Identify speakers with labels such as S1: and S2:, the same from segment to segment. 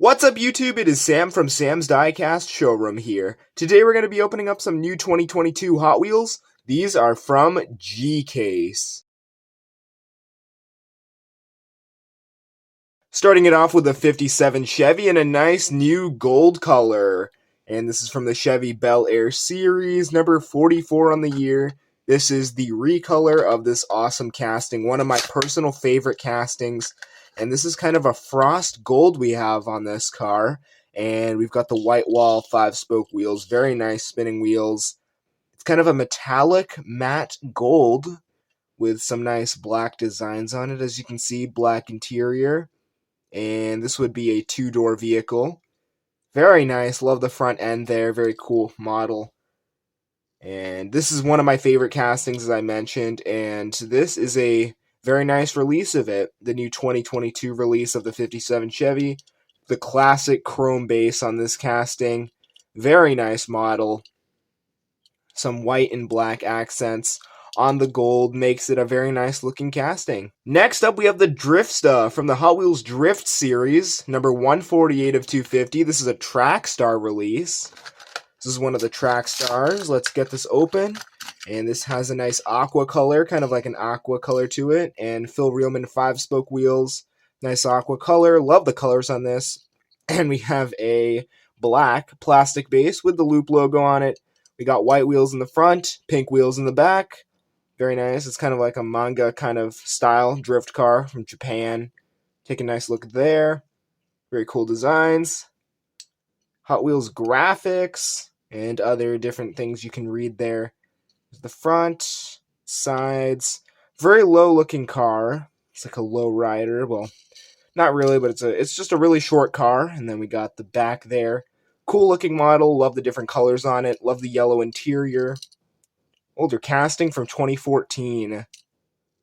S1: What's up YouTube? It is Sam from Sam's Diecast Showroom here. Today we're going to be opening up some new 2022 Hot Wheels. These are from Diecast. Starting it off with a 57 Chevy in a nice new gold color. And this is from the Chevy Bel Air series, number 44 on the year. This is the recolor of this awesome casting, one of my personal favorite castings. And this is kind of a frost gold we have on this car. And we've got the white wall 5-spoke wheels, very nice spinning wheels. It's kind of a metallic matte gold with some nice black designs on it, as you can see, black interior. And this would be a 2-door vehicle. Very nice, love the front end there, very cool model. And this is one of my favorite castings, as I mentioned, and this is a very nice release of it, the new 2022 release of the 57 Chevy. The classic chrome base on this casting, very nice model. Some white and black accents on the gold makes it a very nice looking casting. Next up we have the Driftsta from the Hot Wheels Drift series, number 148 of 250. This is a Track Star release. This is one of the Track Stars. Let's get this open. And this has a nice aqua color, kind of like an aqua color to it. And Phil Reelman 5-spoke wheels. Nice aqua color. Love the colors on this. And we have a black plastic base with the Loop logo on it. We got white wheels in the front, pink wheels in the back. Very nice. It's kind of like a manga kind of style drift car from Japan. Take a nice look there. Very cool designs. Hot Wheels graphics and other different things you can read there. The front, sides, very low looking car. It's like a low rider. Well, not really, but it's just a really short car. And then we got the back there. Cool looking model. Love the different colors on it. Love the yellow interior. Older casting from 2014.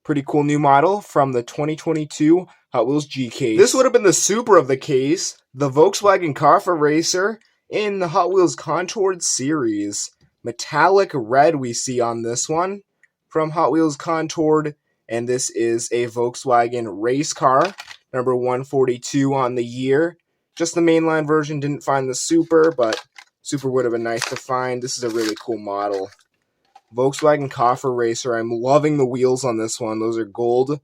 S1: Pretty cool new model from the 2022 Hot Wheels G case. This would have been the super of the case, the Volkswagen Käfer racer in the Hot Wheels Contoured series. Metallic red we see on this one from Hot Wheels Contoured, and this is a Volkswagen race car, number 142 on the year. Just the mainline version, didn't find the super, but super would have been nice to find. This is a really cool model. Volkswagen Käfer racer. I'm loving the wheels on this one. Those are gold.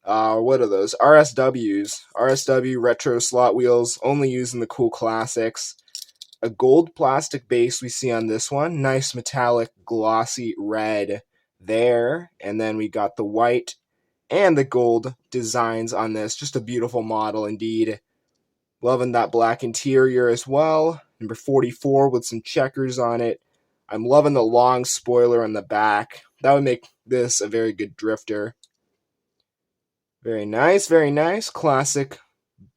S1: What are those? RSWs. RSW retro slot wheels, only used in the cool classics. A gold plastic base we see on this one. Nice metallic glossy red there. And then we got the white and the gold designs on this. Just a beautiful model indeed. Loving that black interior as well. Number 44 with some checkers on it. I'm loving the long spoiler on the back. That would make this a very good drifter. Very nice, very nice. Classic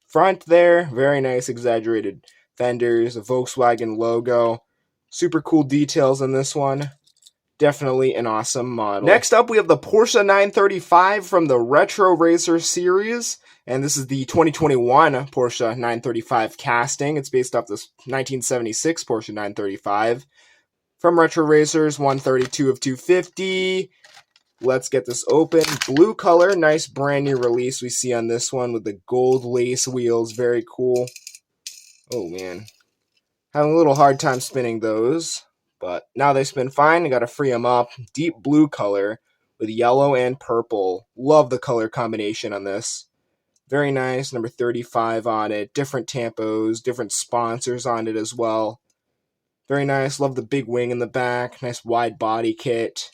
S1: front there. Very nice exaggerated fenders, a Volkswagen logo. Super cool details on this one. Definitely an awesome model. Next up, we have the Porsche 935 from the Retro Racer series. And this is the 2021 Porsche 935 casting. It's based off this 1976 Porsche 935. From Retro Racers, 132 of 250. Let's get this open. Blue color, nice brand new release we see on this one with the gold lace wheels. Very cool. Oh man, having a little hard time spinning those, but now they spin fine. I gotta free them up. Deep blue color with yellow and purple. Love the color combination on this. Very nice. Number 35 on it. Different tampos, different sponsors on it as well. Very nice. Love the big wing in the back. Nice wide body kit.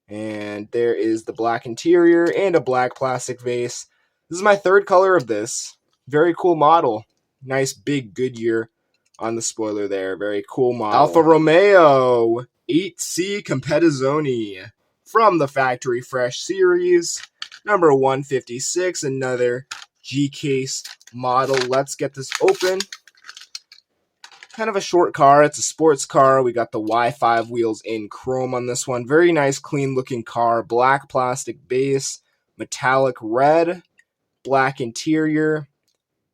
S1: And there is the black interior and a black plastic vase. This is my third color of this. Very cool model. Nice big Goodyear on the spoiler there. Very cool model. Alfa Romeo 8C Competizone from the Factory Fresh series. Number 156. Another G-Case model. Let's get this open. Kind of a short car. It's a sports car. We got the Y5 wheels in chrome on this one. Very nice, clean looking car. Black plastic base. Metallic red. Black interior.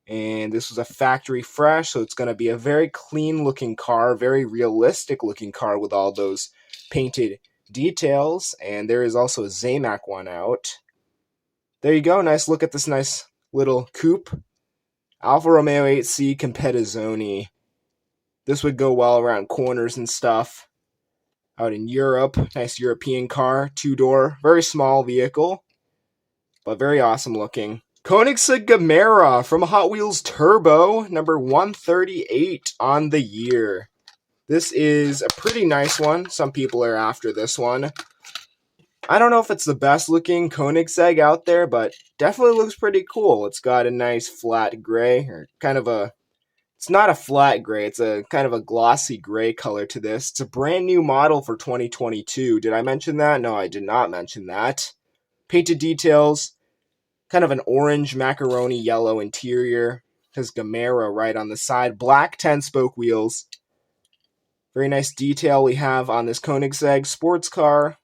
S1: And this was a factory fresh, so it's going to be a very clean looking car. Very realistic looking car with all those painted details. And there is also a Zamac one out. There you go. Nice look at this nice little coupe. Alfa Romeo 8C Competizone. This would go well around corners and stuff. Out in Europe, nice European car, 2-door, very small vehicle, but very awesome looking. Koenigsegg Gemera from Hot Wheels Turbo, number 138 on the year. This is a pretty nice one. Some people are after this one. I don't know if it's the best looking Koenigsegg out there, but definitely looks pretty cool. It's got a nice flat gray, or kind of a, it's not a flat gray, it's a kind of a glossy gray color to this. It's a brand new model for 2022. Did I mention that? No, I did not mention that. Painted details, kind of an orange macaroni yellow interior. Has Gemera right on the side. Black 10-spoke wheels. Very nice detail we have on this Koenigsegg sports car.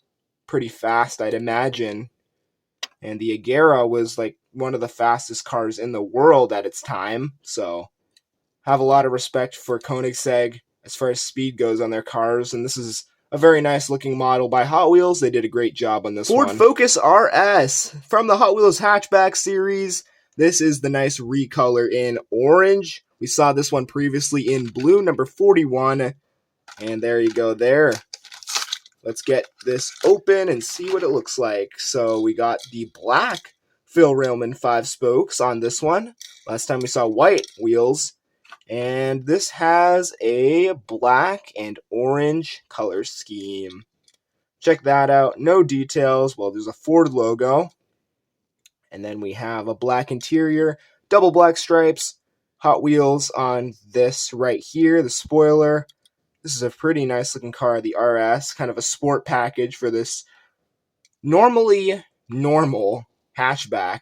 S1: Pretty fast, I'd imagine. And the Agera was like one of the fastest cars in the world at its time. So have a lot of respect for Koenigsegg as far as speed goes on their cars. And this is a very nice looking model by Hot Wheels. They did a great job on this one. Ford Focus RS from the Hot Wheels hatchback series. This is the nice recolor in orange. We saw this one previously in blue, number 41. And there you go there. Let's get this open and see what it looks like. So we got the black Phil Railman 5 spokes on this one. Last time we saw white wheels. And this has a black and orange color scheme. Check that out. No details. Well, there's a Ford logo. And then we have a black interior, double black stripes, Hot Wheels on this right here, the spoiler. This is a pretty nice looking car, the RS, kind of a sport package for this normally normal hatchback,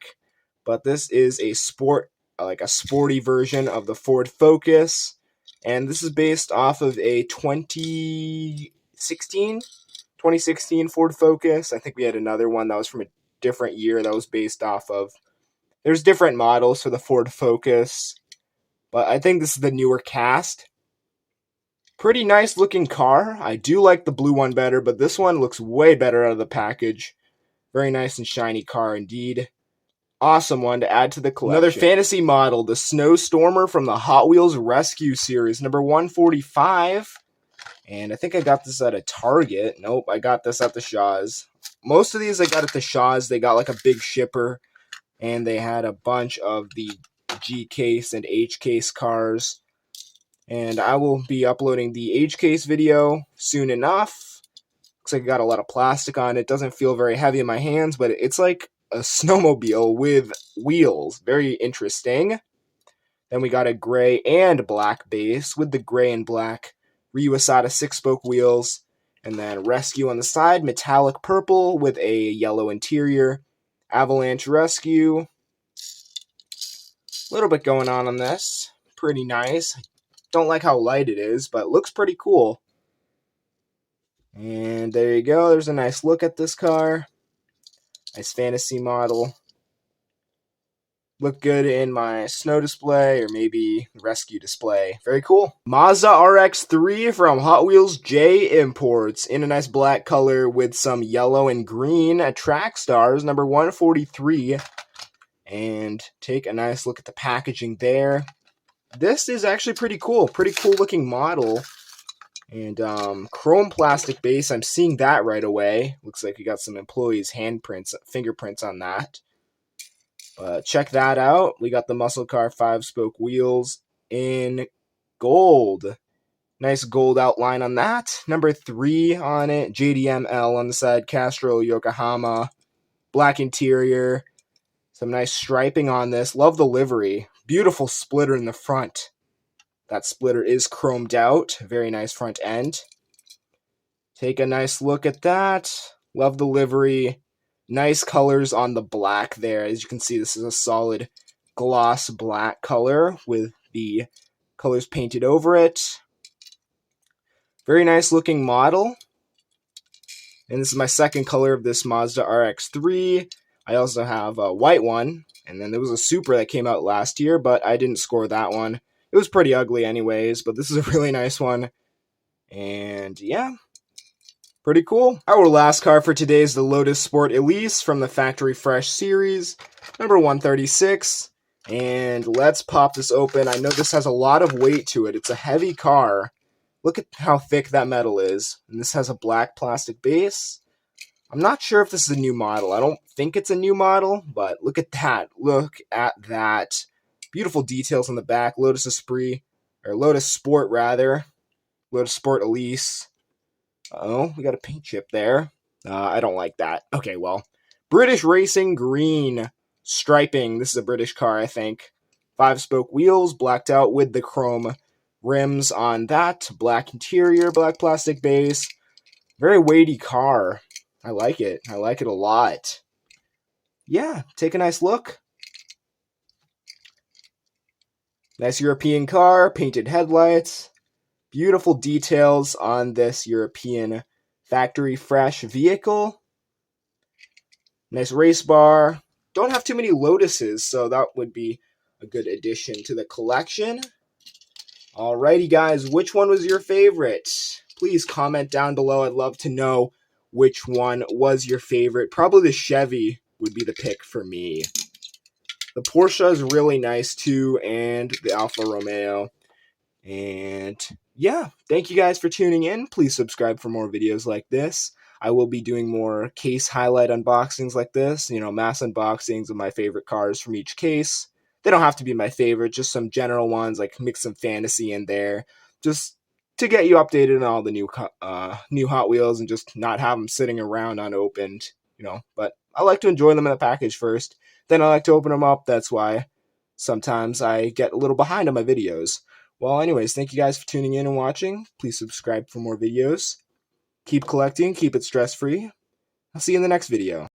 S1: but this is a sport, like a sporty version of the Ford Focus, and this is based off of a 2016 Ford Focus. I think we had another one that was from a different year that was based off of. There's different models for the Ford Focus, but I think this is the newer cast. Pretty nice looking car. I do like the blue one better, but this one looks way better out of the package. Very nice and shiny car indeed. Awesome one to add to the collection. Another fantasy model, the Snowstormer from the Hot Wheels Rescue Series, number 145. And I think I got this at a Target. Nope, I got this at the Shaw's. Most of these I got at the Shaw's. They got like a big shipper, and they had a bunch of the G-Case and H-Case cars. And I will be uploading the H-Case video soon enough. Looks like it got a lot of plastic on it. Doesn't feel very heavy in my hands, but it's like a snowmobile with wheels. Very interesting. Then we got a gray and black base with the gray and black Ryu Asada 6-spoke wheels. And then Rescue on the side, metallic purple with a yellow interior. Avalanche Rescue. A little bit going on this. Pretty nice. Don't like how light it is, but looks pretty cool. And there you go. There's a nice look at this car. Nice fantasy model. Look good in my snow display or maybe rescue display. Very cool. Mazda RX-3 from Hot Wheels J Imports in a nice black color with some yellow and green at track stars, number 143. And take a nice look at the packaging there. This is actually pretty cool looking model, and chrome plastic base. I'm seeing that right away. Looks like we got some employees' handprints, fingerprints on that. But check that out. We got the muscle car 5-spoke wheels in gold. Nice gold outline on that. Number 3 on it. JDML on the side. Castro Yokohama. Black interior. Some nice striping on this. Love the livery. Beautiful splitter in the front. That splitter is chromed out. Very nice front end. Take a nice look at that. Love the livery. Nice colors on the black there. As you can see, this is a solid gloss black color with the colors painted over it. Very nice looking model. And this is my second color of this Mazda RX-3. I also have a white one. And then there was a Supra that came out last year, but I didn't score that one. It was pretty ugly anyways, but this is a really nice one. And yeah, pretty cool. Our last car for today is the Lotus Sport Elise from the Factory Fresh series, number 136. And let's pop this open. I know this has a lot of weight to it. It's a heavy car. Look at how thick that metal is. And this has a black plastic base. I'm not sure if this is a new model. I don't think it's a new model, but look at that. Look at that. Beautiful details on the back. Lotus Esprit, or Lotus Sport rather. Lotus Sport Elise. Oh, we got a paint chip there. I don't like that. Okay, well. British Racing Green striping. This is a British car, I think. 5-spoke wheels, blacked out with the chrome rims on that. Black interior, black plastic base. Very weighty car. I like it. I like it a lot. Yeah, take a nice look. Nice European car, painted headlights. Beautiful details on this European factory fresh vehicle. Nice race bar. Don't have too many Lotuses, so that would be a good addition to the collection. Alrighty, guys, which one was your favorite? Please comment down below. I'd love to know which one was your favorite. Probably the Chevy would be the pick for me. The Porsche is really nice too, and the Alfa Romeo. And yeah, thank you guys for tuning in. Please subscribe for more videos like this. I will be doing more case highlight unboxings like this, mass unboxings of my favorite cars from each case. They don't have to be my favorite, just some general ones, like mix some fantasy in there, just to get you updated on all the new Hot Wheels and just not have them sitting around unopened, But I like to enjoy them in the package first, then I like to open them up. That's why sometimes I get a little behind on my videos. Well, anyways, thank you guys for tuning in and watching. Please subscribe for more videos. Keep collecting, keep it stress-free. I'll see you in the next video.